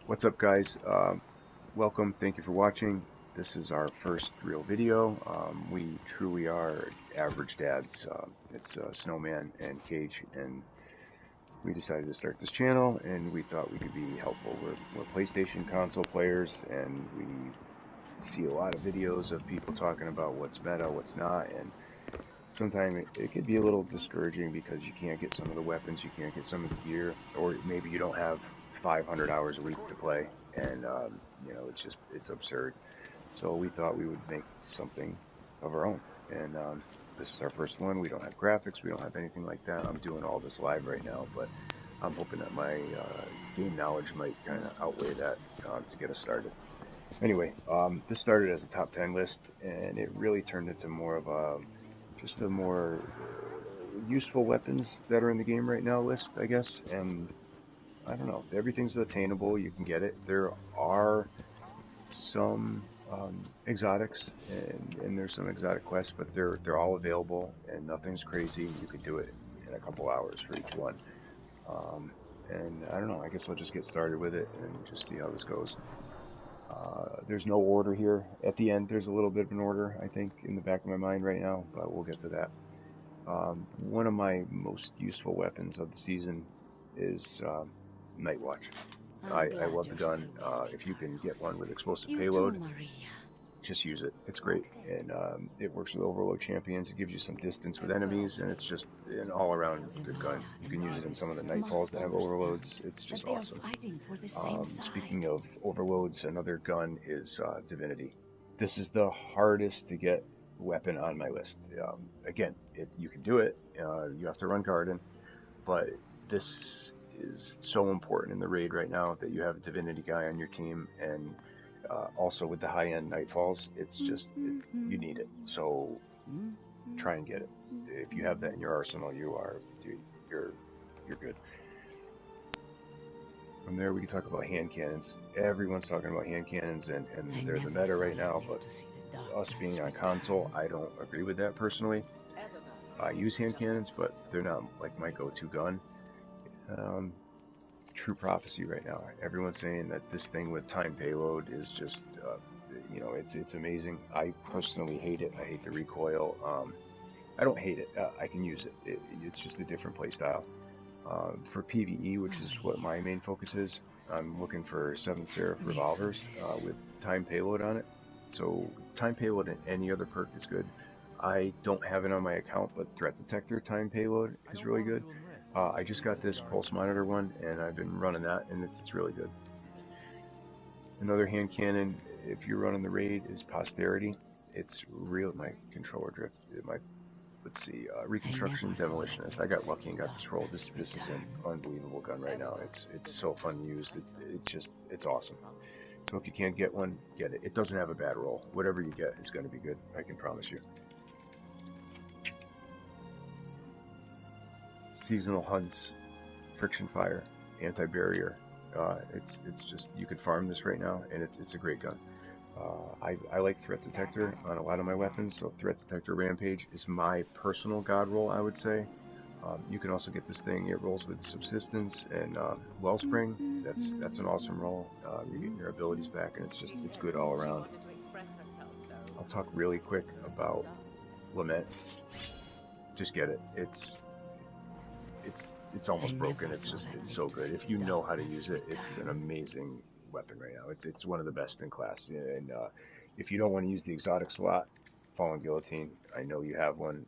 What's up, guys? Welcome. Thank you for watching. This is our first real video. We truly are average dads. It's Snowman and Kage, and we decided to start this channel, and we thought we could be helpful. We're PlayStation console players, and we see a lot of videos of people talking about what's meta, what's not, and sometimes it could be a little discouraging because you can't get some of the weapons, you can't get some of the gear, or maybe you don't have 500 hours a week to play, and it's absurd. So we thought we would make something of our own, and this is our first one. We don't have graphics, we don't have anything like that. I'm doing all this live right now, but I'm hoping that my game knowledge might kind of outweigh that to get us started. Anyway, this started as a top 10 list, and it really turned into more of a just the more useful weapons that are in the game right now list, I guess. And I don't know, everything's attainable, you can get it. There are some exotics, and there's some exotic quests, but they're all available, and nothing's crazy. You could do it in a couple hours for each one. And I don't know, I guess I'll just get started with it and just see how this goes. There's no order here. At the end, there's a little bit of an order, I think, in the back of my mind right now, but we'll get to that. One of my most useful weapons of the season is Night Watch. I love the gun. If you can get one with explosive payload, just use it. It's great, and it works with overload champions. It gives you some distance with enemies, and it's just an all-around good gun. You can use it in some of the nightfalls that have overloads. It's just awesome. Speaking of overloads, another gun is Divinity. This is the hardest to get weapon on my list. Again, you can do it. You have to run Garden, but this is so important in the raid right now that you have a Divinity guy on your team, and also with the high-end nightfalls, you need it. So try and get it. If you have that in your arsenal, you're good. From there, we can talk about hand cannons. Everyone's talking about hand cannons, and they're the meta right now, but us being on console, I don't agree with that personally. I use hand cannons, but they're not like my go-to gun. True prophecy right now. Everyone's saying that this thing with time payload is just, it's amazing. I personally hate it. I hate the recoil. I don't hate it. I can use it. It's just a different playstyle. For PvE, which is what my main focus is, I'm looking for 7th Seraph revolvers with time payload on it. So time payload and any other perk is good. I don't have it on my account, but threat detector time payload is really good. I just got this pulse monitor one, and I've been running that, and it's really good. Another hand cannon, if you're running the raid, is Posterity. It's real. My controller drift. Let's see, Reconstruction Demolitionist. I got lucky and got this roll. This is an unbelievable gun right now. It's so fun to use. It's awesome. So if you can't get one, get it. It doesn't have a bad roll. Whatever you get is going to be good. I can promise you. Seasonal hunts, friction fire, anti-barrier. It's just, you can farm this right now, and it's a great gun. I like threat detector on a lot of my weapons, so threat detector rampage is my personal god roll, I would say. You can also get this thing. It rolls with subsistence and wellspring. That's an awesome roll. You're getting your abilities back, and it's good all around. I'll talk really quick about Lament. Just get it. It's almost broken. It's so good. If you know how to use it, it's an amazing weapon right now. It's one of the best in class. And if you don't want to use the exotics a lot, Fallen Guillotine, I know you have one.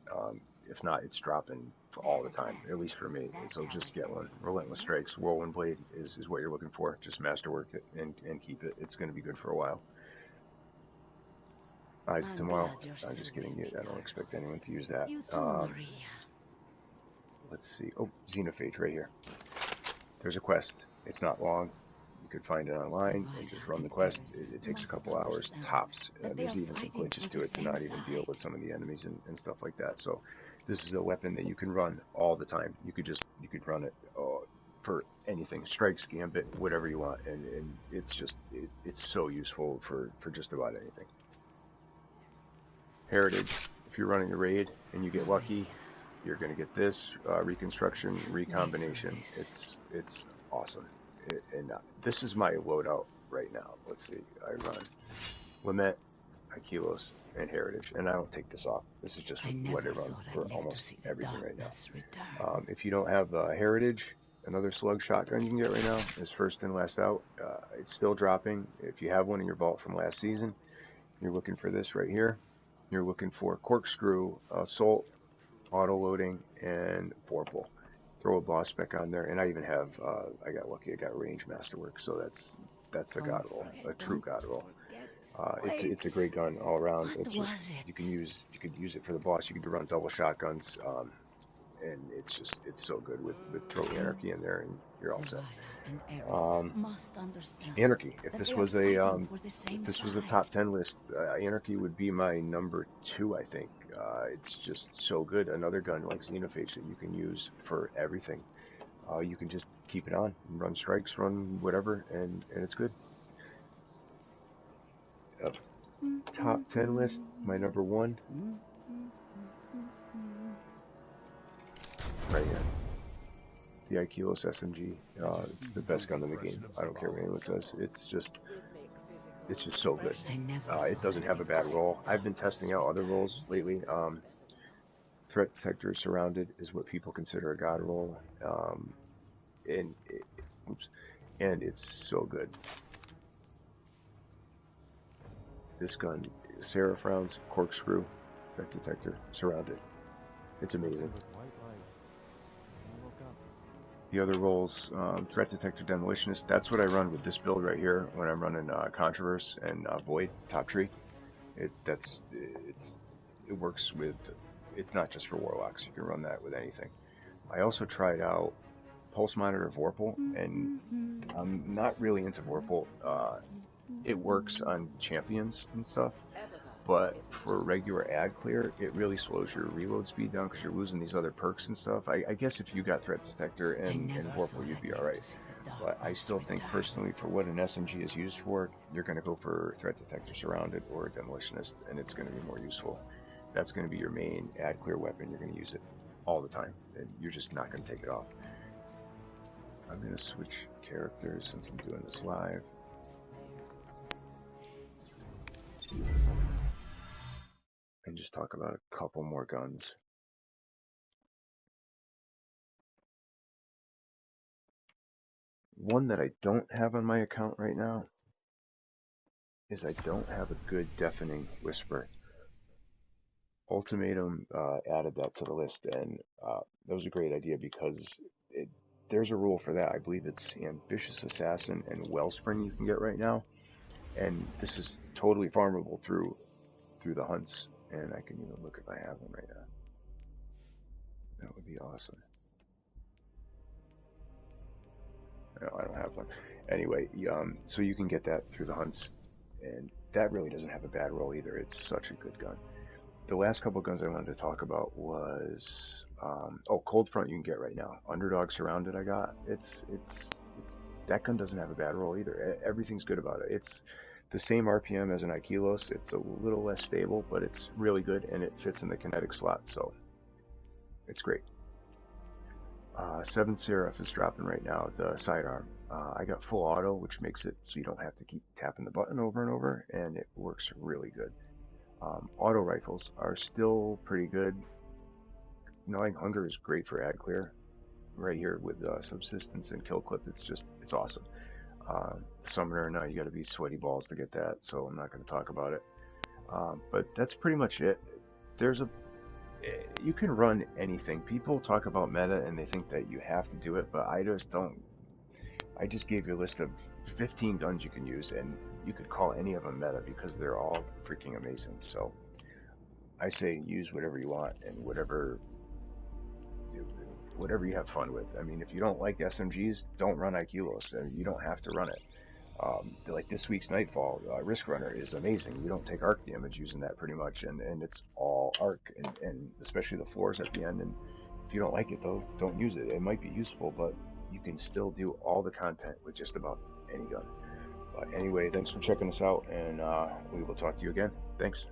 If not, it's dropping all the time, at least for me. So just get one. Relentless Strikes, Whirlwind Blade is what you're looking for. Just masterwork it and keep it. It's going to be good for a while. Eyes of Tomorrow. I'm just kidding. I don't expect anyone to use that. Let's see. Oh, Xenophage right here. There's a quest. It's not long. You could find it online and just run the quest. It takes a couple hours tops. There's even some glitches to it to not even deal with some of the enemies and stuff like that. So this is a weapon that you can run all the time. You could run it for anything, strikes, gambit, whatever you want, and it's so useful for just about anything. Heritage. If you're running a raid and you get lucky, you're going to get this reconstruction recombination. It's awesome. And this is my loadout right now. Let's see. I run Lament, Aquilos, and Heritage, and I don't take this off. This is just what I run for almost everything right now. If you don't have Heritage, another slug shotgun you can get right now is first in, last out. It's still dropping. If you have one in your vault from last season, you're looking for this right here. You're looking for Corkscrew, Assault, Auto Loading, and Vorpal. Throw a boss spec on there, and I even have, I got lucky, I got Range Masterwork, so that's a god roll, a true god roll. It's a great gun all around. It's just, you could use it for the boss. You can run double shotguns, and it's so good with throw Anarchy in there, and you're all set. Anarchy. If this was a top 10 list, Anarchy would be my number 2, I think. It's just so good. Another gun like Xenophage that you can use for everything. You can just keep it on, run strikes, run whatever, and it's good. Top 10 list, my number 1. Right here. The Aquilos SMG. It's the best gun in the game. I don't care what anyone says. It's just so good. It doesn't have a bad roll. I've been testing out other rolls lately. Threat Detector Surrounded is what people consider a god roll. And it's so good. This gun, Seraph rounds, Corkscrew, Threat Detector, Surrounded. It's amazing. The other rolls, Threat Detector, Demolitionist, that's what I run with this build right here when I'm running Controverse and Void, Top Tree. It works with, it's not just for Warlocks, you can run that with anything. I also tried out Pulse Monitor Vorpal, and I'm not really into Vorpal. It works on champions and stuff, but for regular ad clear, it really slows your reload speed down because you're losing these other perks and stuff. I guess if you got Threat Detector and Vorpal, you'd be alright. But I still think personally, for what an SMG is used for, you're going to go for Threat Detector Surrounded or Demolitionist, and it's going to be more useful. That's going to be your main ad clear weapon. You're going to use it all the time, and you're just not going to take it off. I'm going to switch characters since I'm doing this live. And just talk about a couple more guns. One that I don't have on my account right now is I don't have a good Deafening Whisper. Ultimatum added that to the list, and that was a great idea because there's a rule for that. I believe it's Ambitious Assassin and Wellspring you can get right now, and this is totally farmable through the hunts. And I can even look if I have one right now. That would be awesome. No, I don't have one. Anyway, so you can get that through the hunts, and that really doesn't have a bad roll either. It's such a good gun. The last couple of guns I wanted to talk about was Cold Front you can get right now. Underdog Surrounded I got. It's that gun doesn't have a bad roll either. Everything's good about it. It's the same RPM as an Aquilos. It's a little less stable, but it's really good, and it fits in the kinetic slot, so it's great. 7th Seraph is dropping right now, the sidearm. I got full auto, which makes it so you don't have to keep tapping the button over and over, and it works really good. Auto rifles are still pretty good. Gnawing Hunger is great for ad clear. Right here with Subsistence and Kill Clip, it's awesome. Summoner, now you got to be sweaty balls to get that, so I'm not going to talk about it. But that's pretty much it. You can run anything. People talk about meta and they think that you have to do it, but I just don't. I just gave you a list of 15 guns you can use, and you could call any of them meta because they're all freaking amazing. So I say use whatever you want and whatever you have fun with. I mean, if you don't like SMGs, don't run Aquilos. You don't have to run it. Like this week's Nightfall, Risk Runner is amazing. You don't take arc damage using that pretty much, and it's all arc, and especially the floors at the end. And if you don't like it though, don't use it. It might be useful, but you can still do all the content with just about any gun. But anyway, thanks for checking us out, and we will talk to you again. Thanks.